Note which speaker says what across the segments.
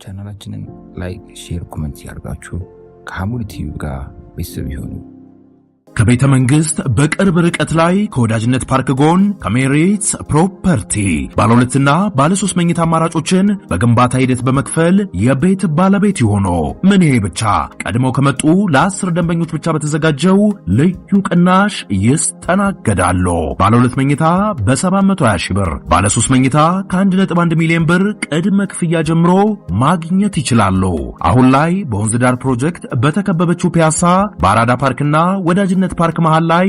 Speaker 1: ቻናላችንን ላይክ፣ ሼር፣ ኮሜንት ያርጋችሁ ከሐሙድ ቲቪ ጋር ቤተሰብ ይሁኑ።
Speaker 2: ከቤተ መንግስት በቅርብ ርቀት ላይ ከወዳጅነት ፓርክ ጎን ከሜሪትስ ፕሮፐርቲ ባለ 2ና ባለ 3 መኝታ አማራጮችን በግንባታ ሂደት በመክፈል የቤት ባለቤት ይሆኑ። ምን ይሄ ብቻ! ቀድመው ከመጡ ለ10 ደንበኞች ብቻ በተዘጋጀው ልዩ ቅናሽ ይስተናገዳሉ። ባለ 2 መኝታ በ720 ሺህ ብር፣ ባለ 3 መኝታ ከ1.1 ሚሊዮን ብር ቅድመ ክፍያ ጀምሮ ማግኘት ይችላሉ። አሁን ላይ በወንዝ ዳር ፕሮጀክት በተከበበችው ፒያሳ በአራዳ ፓርክና ወዳጅነት ፓርክ መሃል ላይ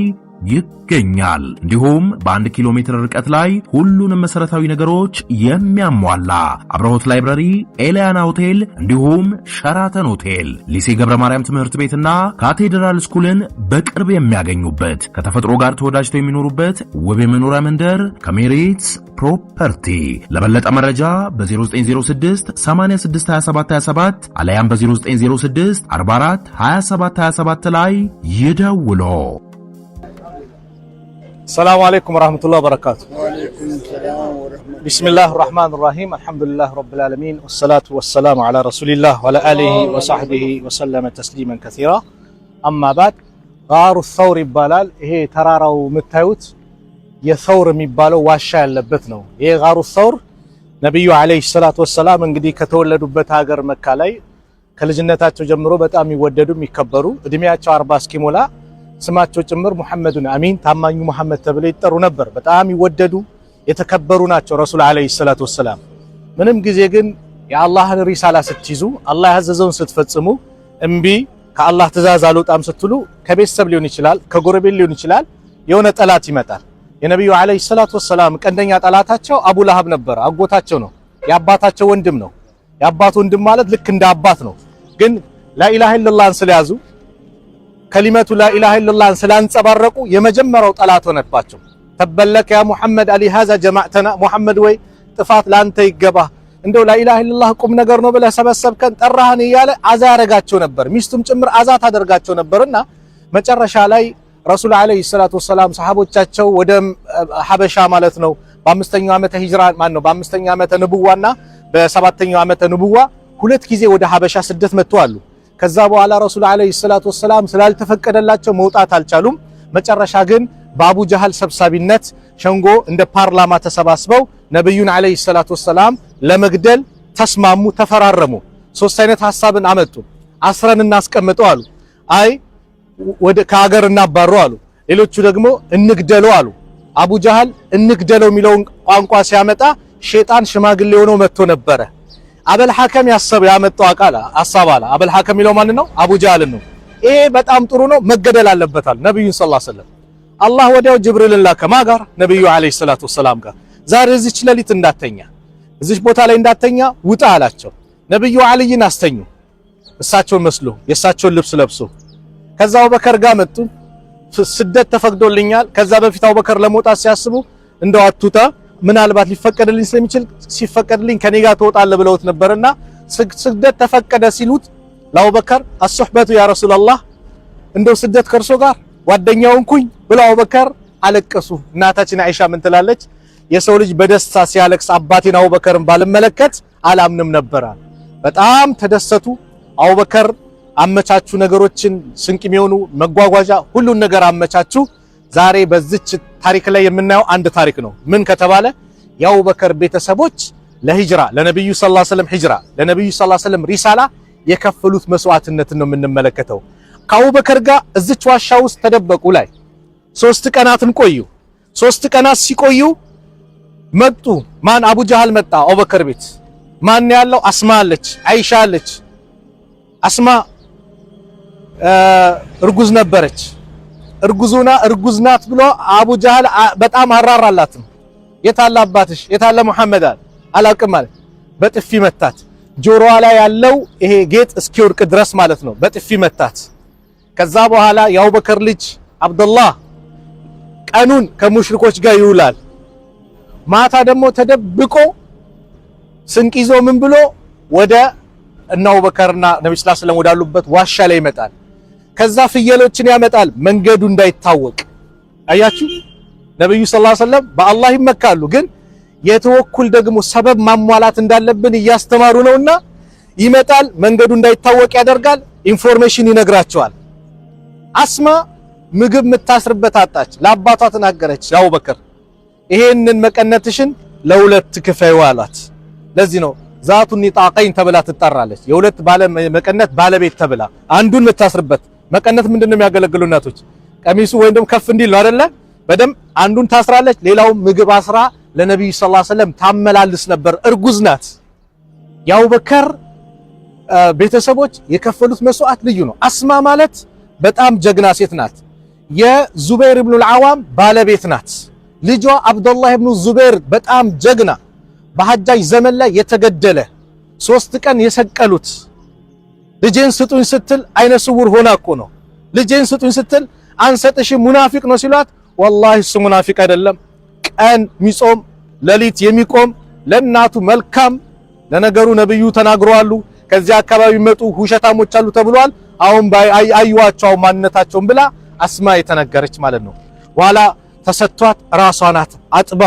Speaker 2: ይገኛል። እንዲሁም በ1 ኪሎ ሜትር ርቀት ላይ ሁሉንም መሰረታዊ ነገሮች የሚያሟላ አብርሆት ላይብረሪ፣ ኤሊያና ሆቴል እንዲሁም ሸራተን ሆቴል፣ ሊሴ ገብረ ማርያም ትምህርት ቤትና ካቴድራል ስኩልን በቅርብ የሚያገኙበት ከተፈጥሮ ጋር ተወዳጅተው የሚኖሩበት ውብ የመኖሪያ መንደር ከሜሪትስ ፕሮፐርቲ። ለበለጠ መረጃ በ0906 862727 አለያም በ0906 44 2727 ላይ ይደውሉ።
Speaker 3: السلام عليكم ورحمة الله وبركاته.
Speaker 4: وعليكم السلام ورحمة الله.
Speaker 3: بسم الله الرحمن الرحيم. الحمد لله رب العالمين والصلاة والسلام على رسول الله وعلى آله وصحبه وسلم تسليما كثيرا. أما بعد غار الثور ይባላል። ይሄ ተራራው የምታዩት የثور የሚባለው ዋሻ ያለበት ነው። ይሄ غار الثور ነብዩ አለይሂ ሰላቱ ወሰላም እንግዲህ ከተወለዱበት ሀገር መካ ላይ ከልጅነታቸው ጀምሮ በጣም ይወደዱ የሚከበሩ እድሜያቸው 40 እስኪሞላ ስማቸው ጭምር ሙሐመዱን አሚን ታማኙ መሐመድ ተብለው ይጠሩ ነበር። በጣም ይወደዱ የተከበሩ ናቸው ረሱል አለይሂ ሰላቱ ወሰላም። ምንም ጊዜ ግን የአላህን ሪሳላ ስትይዙ አላህ ያዘዘውን ስትፈጽሙ እምቢ ከአላህ ትእዛዝ አልወጣም ስትሉ ከቤተሰብ ሊሆን ይችላል ከጎረቤት ሊሆን ይችላል የሆነ ጠላት ይመጣል። የነብዩ አለይሂ ሰላቱ ወሰላም ቀንደኛ ጠላታቸው አቡ ለሃብ ነበር። አጎታቸው ነው፣ የአባታቸው ወንድም ነው። የአባት ወንድም ማለት ልክ እንደ አባት ነው። ግን ላኢላሃ ኢላላህን ስለያዙ ከሊመቱ ላኢላሃ ኢላላህን ስላንጸባረቁ የመጀመሪያው ጠላት ሆነባቸው። ተበለከ ያ ሙሐመድ አሊ ሃዛ ጀማዕተና፣ ሙሐመድ ወይ ጥፋት ላንተ ይገባ፣ እንደው ላኢላሃ ኢላላህ ቁም ነገር ነው ብለህ ሰበሰብከን ጠራህን እያለ አዛ ያረጋቸው ነበር። ሚስቱም ጭምር አዛ ታደርጋቸው ነበርና መጨረሻ ላይ ረሱል አለይሂ ሰላቱ ወሰላም ሰሃቦቻቸው ወደ ሐበሻ ማለት ነው በ5ኛው ዓመተ ሂጅራ ማን ነው በ5ኛው ዓመተ ንቡዋና በ7ኛው ዓመተ ንቡዋ 2 ጊዜ ወደ ሐበሻ ስደት መጥተዋል። ከዛ በኋላ ረሱል አለይሂ ሰላቱ ወሰላም ስላልተፈቀደላቸው መውጣት አልቻሉም። መጨረሻ ግን በአቡ ጀሃል ሰብሳቢነት ሸንጎ እንደ ፓርላማ ተሰባስበው ነብዩን አለይሂ ሰላቱ ወሰላም ለመግደል ተስማሙ፣ ተፈራረሙ። 3 አይነት ሐሳብን አመጡ። አስረን እናስቀምጠው አሉ። አይ ወደ ከሀገር እናባረው አሉ። ሌሎቹ ደግሞ እንግደለው አሉ። አቡ ጀሃል እንግደለው የሚለውን ቋንቋ ሲያመጣ ሸይጣን ሽማግሌ ሆኖ መጥቶ ነበረ። አበል ሐከም ያመጣው አቃላ ሐሳብ አለ። አበል ሐከም ይለው ማን ነው? አቡ ጀሃል ነው። ይሄ በጣም ጥሩ ነው፣ መገደል አለበታል። ነብዩ ሰለላሁ ዐለይሂ ወሰለም አላህ ወዲያው ጅብሪልን ላከ ጋር ነብዩ አለይሂ ሰላቱ ወሰላም ጋር ዛሬ እዚች ሌሊት እንዳተኛ እዚች ቦታ ላይ እንዳተኛ ውጣ አላቸው። ነብዩ አልይን አስተኙ፣ እሳቸውን መስሎ የእሳቸውን ልብስ ለብሶ። ከዛ አቡበከር ጋር መጡ። ስደት ተፈቅዶልኛል። ከዛ በፊት አቡበከር ለመውጣት ሲያስቡ እንደው አቱታ ምናልባት ሊፈቀድልኝ ስለሚችል ሲፈቀድልኝ ከኔ ጋር ተወጣለ ብለውት ነበርና ስደት ተፈቀደ ሲሉት ለአቡበከር አሱህበቱ ያ ረሱላህ እንደው ስደት ከርሶ ጋር ጓደኛውን ኩኝ ብለው አቡበከር አለቀሱ። እናታችን አይሻ ምን ትላለች? የሰው ልጅ በደስታ ሲያለቅስ አባቴን አቡበከርን ባልመለከት አላምንም ነበር። በጣም ተደሰቱ። አቡበከር አመቻቹ ነገሮችን፣ ስንቅ የሚሆኑ መጓጓዣ ሁሉን ነገር አመቻቹ። ዛሬ በዚች ታሪክ ላይ የምናየው አንድ ታሪክ ነው። ምን ከተባለ የአቡበከር ቤተሰቦች ለሂጅራ ለነብዩ ሰለላሁ ዐለይሂ ወሰለም ሂጅራ ለነብዩ ሰለላሁ ዐለይሂ ወሰለም ሪሳላ የከፈሉት መስዋዕትነትን ነው የምንመለከተው። ከአቡበከር ጋር እዚች ዋሻ ውስጥ ተደበቁ ላይ 3 ቀናትን ቆዩ። 3 ቀናት ሲቆዩ መጡ። ማን? አቡ ጀሃል መጣ አቡበከር ቤት። ማን ያለው? አስማ አለች፣ አይሻ አለች። አስማ እርጉዝ ነበረች። እርጉዝ ናት ብሎ አቡ ጀሃል በጣም አራራላትም። የታለ አባትሽ የታለ መሐመድ አላውቅም ማለት በጥፊ መታት። ጆሮዋ ላይ ያለው ይሄ ጌጥ እስኪወርቅ ድረስ ማለት ነው በጥፊ መታት። ከዛ በኋላ የአቡበከር ልጅ አብዱላህ ቀኑን ከሙሽሪኮች ጋር ይውላል፣ ማታ ደግሞ ተደብቆ ስንቅ ይዞ ምን ብሎ ወደ እነ አቡበከርና ነብዩ ሰለላሁ ዐለይሂ ወሰለም ወዳሉበት ዋሻ ላይ ይመጣል። ከዛ ፍየሎችን ያመጣል መንገዱ እንዳይታወቅ። አያችሁ ነብዩ ሰለላሁ ዐለይሂ ወሰለም በአላህ ይመካሉ፣ ግን የተወኩል ደግሞ ሰበብ ማሟላት እንዳለብን እያስተማሩ ነውና ይመጣል፣ መንገዱ እንዳይታወቅ ያደርጋል፣ ኢንፎርሜሽን ይነግራቸዋል። አስማ ምግብ የምታስርበት አጣች። ለአባቷ ተናገረች፣ አቡበከር ይሄንን መቀነትሽን ለሁለት ክፈዩ አሏት። ለዚህ ነው ዛቱ ኒጣቀይን ተብላ ትጠራለች። የሁለት መቀነት ባለቤት ተብላ አንዱን የምታስርበት መቀነት ምንድነው የሚያገለግሉ እናቶች ቀሚሱ ወይም ደግሞ ከፍ እንዲል ነው አይደለ? በደም አንዱን ታስራለች፣ ሌላው ምግብ አስራ ለነብዩ ሰለላሁ ዐለይሂ ወሰለም ታመላልስ ነበር። እርጉዝ ናት። የአቡበከር ቤተሰቦች የከፈሉት መስዋዕት ልዩ ነው። አስማ ማለት በጣም ጀግና ሴት ናት። የዙበይር ኢብኑ አልዓዋም ባለቤት ናት። ልጇ አብዱላህ ኢብኑ ዙበይር በጣም ጀግና በሐጃጅ ዘመን ላይ የተገደለ 3 ቀን የሰቀሉት ልጄን ስጡኝ ስትል አይነ ስውር ሆና እኮ ነው። ልጄን ስጡኝ ስትል አንሰጥሽ ሙናፊቅ ነው ሲሏት፣ ወላሂ እሱ ሙናፊቅ አይደለም፣ ቀን ሚጾም ሌሊት የሚቆም ለእናቱ መልካም። ለነገሩ ነብዩ ተናግረዋል፣ ከዚህ አካባቢ መጡ ውሸታሞች አሉ ተብሏል። አሁን አዩዋቸው ማንነታቸውን ብላ አስማ የተነገረች ማለት ነው። በኋላ ተሰጥቷት ራሷ ናት አጥባ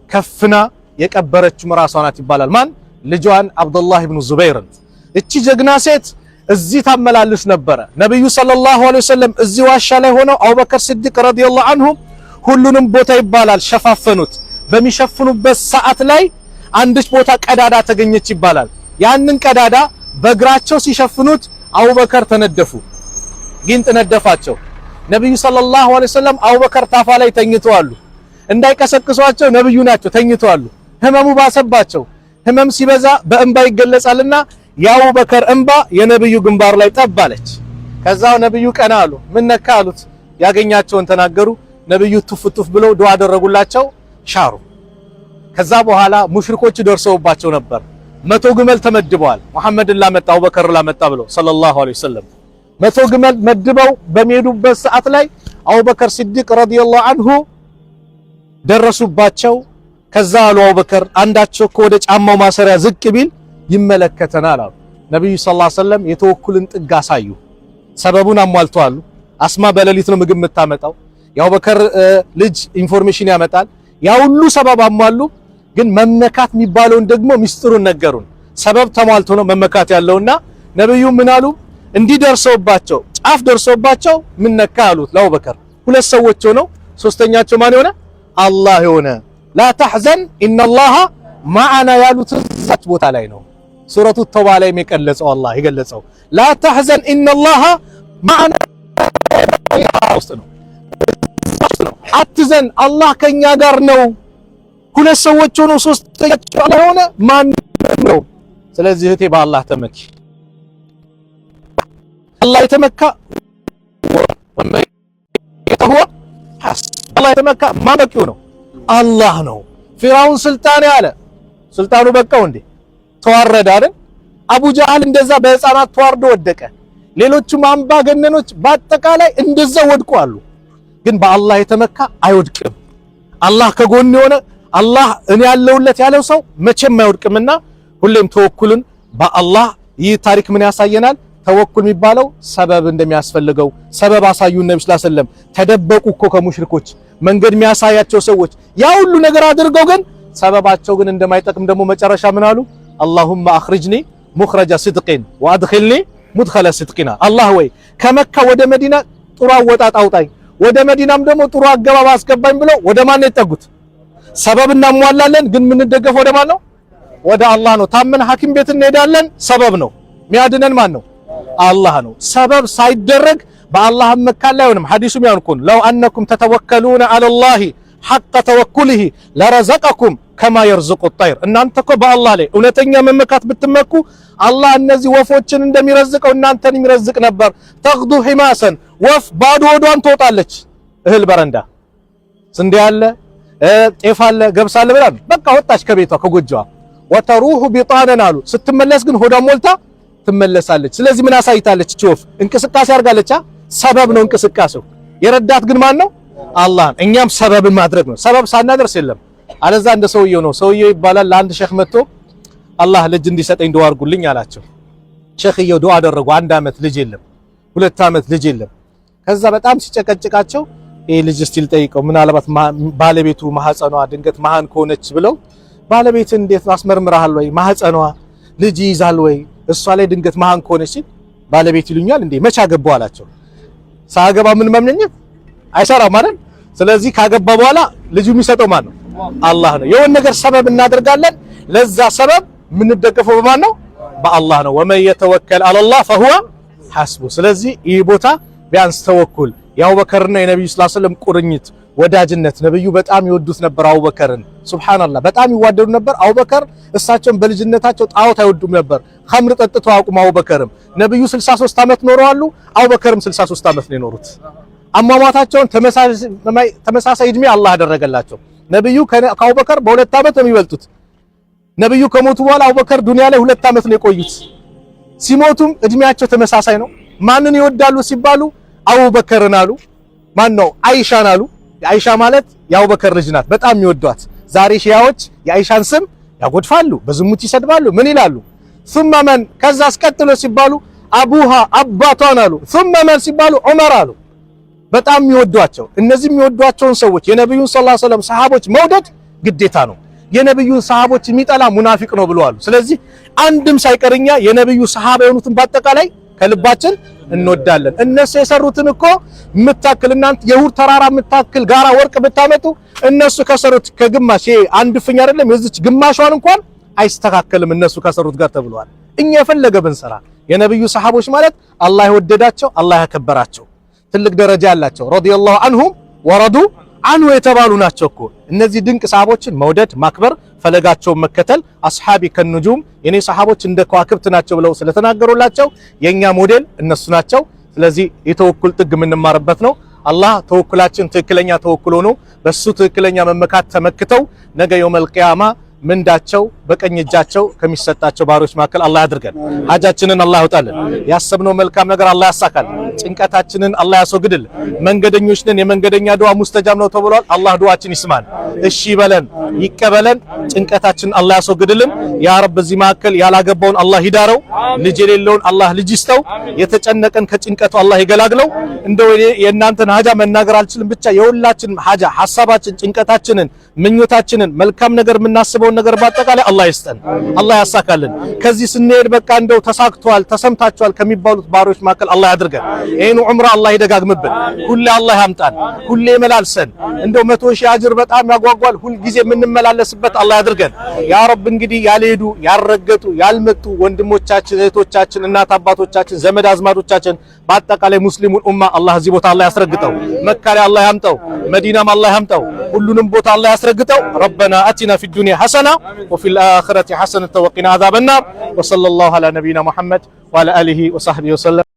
Speaker 3: ከፍና የቀበረችው ራሷ ናት ይባላል። ማን ልጇን አብዱላህ ኢብኑ ዙበይር። እቺ ጀግና ሴት እዚህ ታመላልስ ነበረ። ነብዩ ሰለላሁ ዐለይሂ ወሰለም እዚህ ዋሻ ላይ ሆነው አቡበከር ሲዲቅ ረዲየላሁ ዐንሁ ሁሉንም ቦታ ይባላል ሸፋፈኑት። በሚሸፍኑበት ሰዓት ላይ አንድች ቦታ ቀዳዳ ተገኘች ይባላል። ያንን ቀዳዳ በእግራቸው ሲሸፍኑት አቡበከር ተነደፉ፣ ጊንጥ ነደፋቸው። ነብዩ ሰለላሁ ዐለይሂ ወሰለም አቡበከር ታፋ ላይ ተኝተዋል። እንዳይቀሰቅሷቸው ነብዩ ናቸው ተኝተዋል። ህመሙ ባሰባቸው። ህመም ሲበዛ በእንባ ይገለጻልና የአቡበከር እንባ የነብዩ ግንባር ላይ ጠባለች። ከዛው ነብዩ ቀና አሉ። ምን ነካ አሉት። ያገኛቸውን ተናገሩ። ነብዩ ቱፍቱፍ ብለው ዱዓ አደረጉላቸው፣ ሻሩ። ከዛ በኋላ ሙሽሪኮች ደርሰውባቸው ነበር። 100 ግመል ተመድበዋል። መሐመድን ላመጣ አቡበከር ላመጣ ብለው ሰለላሁ ዐለይሂ ወሰለም 100 ግመል መድበው በሚሄዱበት ሰዓት ላይ አቡበከር ሲዲቅ ረዲየላሁ ዐንሁ ደረሱባቸው። ከዛ አሉ አቡበከር አንዳቸው እኮ ወደ ጫማው ማሰሪያ ዝቅ ቢል ይመለከተናል አሉ። ነብዩ ሰለላሁ ዐለይሂ ወሰለም የተወኩልን ጥግ አሳዩ። ሰበቡን አሟልተዋል። አስማ በሌሊት ነው ምግብ የምታመጣው። የአቡበከር ልጅ ኢንፎርሜሽን ያመጣል። ያ ሁሉ ሰበብ አሟሉ። ግን መመካት የሚባለውን ደግሞ ሚስጥሩን ነገሩን። ሰበብ ተሟልቶ ነው መመካት ያለውና ነብዩ ምን አሉ? እንዲደርሰውባቸው ጫፍ ደርሰውባቸው ምን ነካ አሉት ለአቡበከር። ሁለት ሰዎች ሆነው ሶስተኛቸው ማን ሆነ? አላህ ሆነ። ላ ተሕዘን ኢነላሃ ማዓና ያሉት እዛች ቦታ ላይ ነው። ሱረቱ ተውባ ላይ የገለጸው አላህ የገለጸው ላ ተሕዘን ኢነላሃ ማዓና ውስጥ ነው። አትዘን አላህ ከኛ ጋር ነው። ሁለት ሰዎች ሆነው ሶስተኛቸው አላህ ሆነ ማን ነው? ስለዚህ እህቴ በአላህ ተመኪ። አላህ የተመካ አላህ የተመካ ማመቂው ነው አላህ ነው። ፊርዓውን ስልጣን ያለ ስልጣኑ በቃው እንዴ? ተዋረደ አይደል? አቡ ጃህል እንደዛ በህፃናት ተዋርዶ ወደቀ። ሌሎቹም አምባገነኖች በአጠቃላይ እንደዛ ወድቀዋል። ግን በአላህ የተመካ አይወድቅም። አላህ ከጎን የሆነ አላህ እኔ ያለውለት ያለው ሰው መቼም አይወድቅምና ሁሌም ተወኩልን በአላህ። ይህ ታሪክ ምን ያሳየናል? ተወኩል የሚባለው ሰበብ እንደሚያስፈልገው ሰበብ አሳዩ። ነብዩ ሰለላሁ ዐለይሂ ወሰለም ተደበቁ እኮ ከሙሽሪኮች መንገድ የሚያሳያቸው ሰዎች ያ ሁሉ ነገር አድርገው ግን ሰበባቸው ግን እንደማይጠቅም ደግሞ መጨረሻ ምን አሉ? አላሁመ አኽሪጅኒ ሙኽረጀ ሲድቂን ወአድኺልኒ ሙድኸለ ሲድቂና። አላህ ወይ ከመካ ወደ መዲና ጥሩ አወጣጥ አውጣኝ፣ ወደ መዲናም ደግሞ ጥሩ አገባብ አስገባኝ ብለው ወደ ማን ነው የጠጉት? ሰበብ እናሟላለን፣ ግን የምንደገፈው ወደ ማን ነው? ወደ አላህ ነው። ታመን ሐኪም ቤት እንሄዳለን፣ ሰበብ ነው። የሚያድነን ማን ነው? አላህ ነው። ሰበብ ሳይደረግ በአላህ መካል አይሆንም። ሐዲሱም ያንኩን ለው አነኩም ተተወከሉነ ዐለላሂ ሐቀ ተወኩሊሂ ለረዘቀኩም ከማ የርዝቁ ጠይር። እናንተ እኮ በአላህ ላይ እውነተኛ መመካት ብትመኩ አላህ እነዚህ ወፎችን እንደሚረዝቀው እናንተን የሚረዝቅ ነበር። ተግዱ ሒማሰን ወፍ ባዶ ወዷን ትወጣለች። እህል በረንዳ ስንዴ አለ፣ ጤፍ አለ፣ ገብስ አለ ብላ በቃ ወጣች ከቤቷ ከጎጆዋ። ወተሩሁ ቢጣነን አሉ። ስትመለስ ግን ሆዷን ሞልታ ትመለሳለች። ስለዚህ ምን አሳይታለች? ወፍ እንቅስቃሴ አድርጋለች። ሰበብ ነው እንቅስቃሴው። የረዳት ግን ማን ነው? አላህ። እኛም ሰበብን ማድረግ ነው። ሰበብ ሳናደርስ የለም። አለዛ እንደ ሰውየው ነው። ሰውየው ይባላል ለአንድ ሼክ መጥቶ አላህ ልጅ እንዲሰጠኝ ዱዓ አድርጉልኝ አላቸው። ሼክየው ዱዓ አደረጉ። 1 ዓመት ልጅ የለም፣ 2 ዓመት ልጅ የለም። ከዛ በጣም ሲጨቀጭቃቸው ይሄ ልጅ እስቲ ልጠይቀው ምናልባት ባለቤቱ ማህፀኗ ድንገት መሃን ከሆነች ብለው ባለቤት እንዴት አስመርምረሃል ወይ? ማህፀኗ ልጅ ይይዛል ወይ? እሷ ላይ ድንገት መሃን ከሆነች ባለቤት ይሉኛል እንዴ መቻ ገባው አላቸው። ሳገባ ምን መምነኝት አይሰራም ማለት። ስለዚህ ካገባ በኋላ ልጁ የሚሰጠው ማን ነው? አላህ ነው። የሆነ ነገር ሰበብ እናደርጋለን። ለዛ ሰበብ የምንደገፈው በማን ነው? በአላህ ነው። ወመን የተወከል አለላህ ፈሁወ ሐስቡ። ስለዚህ ይህ ቦታ ቢያንስ ተወኩል የአቡበከርና የነብዩ ሰለላሁ ዐለይሂ ወሰለም ቁርኝት ወዳጅነት ነብዩ በጣም ይወዱት ነበር አቡበከርን። ሱብሃንአላህ በጣም ይዋደዱ ነበር። አቡበከር እሳቸውን በልጅነታቸው ጣዖት አይወዱም ነበር። ኸምር ጠጥተው አቁም። አቡበከርም ነብዩ 63 ዓመት ኖረዋል። አቡበከርም 63 ዓመት ነው የኖሩት። አሟሟታቸውን ተመሳሳይ እድሜ አላህ አደረገላቸው። ነብዩ ከአቡበከር በሁለት ዓመት ነው የሚበልጡት። ነብዩ ከሞቱ በኋላ አቡበከር ዱንያ ላይ 2 ዓመት ነው የቆዩት። ሲሞቱም እድሜያቸው ተመሳሳይ ነው። ማንን ይወዳሉ ሲባሉ አቡበከርን አሉ። ማን ነው? አይሻን አሉ። አይሻ ማለት የአቡበከር ልጅ ናት። በጣም የሚወዷት። ዛሬ ሺያዎች የአይሻን ስም ያጎድፋሉ፣ በዝሙት ይሰድባሉ፣ ምን ይላሉ? ثم من ከዛ አስቀጥሎ ሲባሉ አቡሃ አባቷን አሉ። ثم من ሲባሉ ዑመር አሉ። በጣም የሚወዷቸው። እነዚህ የሚወዷቸውን ሰዎች የነብዩን ሰለላሁ ዐለይሂ ወሰለም ሰሃቦች መውደድ ግዴታ ነው። የነብዩን ሰሃቦች የሚጠላ ሙናፊቅ ነው ብለዋል። ስለዚህ አንድም ሳይቀርኛ የነብዩ ሰሃባ የሆኑትን በአጠቃላይ ከልባችን እንወዳለን። እነሱ የሰሩትን እኮ የምታክል እናንተ የሁር ተራራ የምታክል ጋራ ወርቅ ብታመጡ እነሱ ከሰሩት ከግማሽ አንድ ፍኝ አይደለም የዚች ግማሿን እንኳን አይስተካከልም እነሱ ከሰሩት ጋር ተብሏል። እኛ የፈለገ ብንሰራ የነብዩ ሰሃቦች ማለት አላህ የወደዳቸው አላህ ያከበራቸው ትልቅ ደረጃ ያላቸው ረዲየላሁ ዐንሁም ወረዱ አንሁ የተባሉ ናቸው እኮ። እነዚህ ድንቅ ሰሃቦችን መውደድ ማክበር፣ ፈለጋቸውን መከተል አስሐቢ ከንጁም የኔ ሰሃቦች እንደ ከዋክብት ናቸው ብለው ስለተናገሩላቸው የኛ ሞዴል እነሱ ናቸው። ስለዚህ የተወኩል ጥግ የምንማርበት ነው። አላህ ተወኩላችን ትክክለኛ ተወኩል ሆኖ በሱ ትክክለኛ መመካት ተመክተው ነገ የውመል ቂያማ ምንዳቸው በቀኝ እጃቸው ከሚሰጣቸው ባሮች መካከል አላህ ያድርገን። ሀጃችንን አላህ ያውጣልን። ያሰብነው መልካም ነገር አላህ ያሳካል። ጭንቀታችንን አላህ ያስወግድልን። መንገደኞች ነን፣ የመንገደኛ ዱዓ ሙስተጃብ ነው ተብሏል። አላህ ዱዓችን ይስማን፣ እሺ በለን፣ ይቀበለን። ጭንቀታችንን አላህ ያስወግድልን። ያ ረብ በዚህ መካከል ያላገባውን አላህ ይዳረው፣ ልጅ የሌለውን አላህ ልጅ ይስጠው፣ የተጨነቀን ከጭንቀቱ አላህ ይገላግለው። እንደው የእናንተን ሀጃ መናገር አልችልም፣ ብቻ የሁላችንም ሀጃ ሐሳባችን፣ ጭንቀታችንን፣ ምኞታችንን መልካም ነገር የምናስበው ነገር በአጠቃላይ አላህ ይስጠን፣ አላህ ያሳካልን። ከዚህ ስንሄድ በቃ እንደው ተሳክቷል ተሰምታችኋል ከሚባሉት ባሮች መካከል አላህ ያድርገን። ይሄን ዑምራ አላህ ይደጋግምብን፣ ሁሌ አላህ ያምጣን፣ ሁሌ መላልሰን። እንደው 100 ሺህ አጅር በጣም ያጓጓል፣ ሁል ጊዜ የምንመላለስበት አላህ ያድርገን። ያ ረብ እንግዲህ ያልሄዱ ያልረገጡ ያልመጡ ወንድሞቻችን እህቶቻችን፣ እናት አባቶቻችን፣ ዘመድ አዝማዶቻችን በአጠቃላይ ሙስሊሙን ኡማ አላህ እዚህ ቦታ አላህ ያስረግጠው፣ መካ ላይ አላህ ያምጣው፣ መዲናም አላህ ያምጣው፣ ሁሉንም ቦታ አላህ ያስረግጠው። ረበና አቲና ፊ ዱንያ ሐሰና وفي الآخرة حسنة وقنا عذاب النار وصلى الله على نبينا محمد وعلى آله وصحبه وسلم.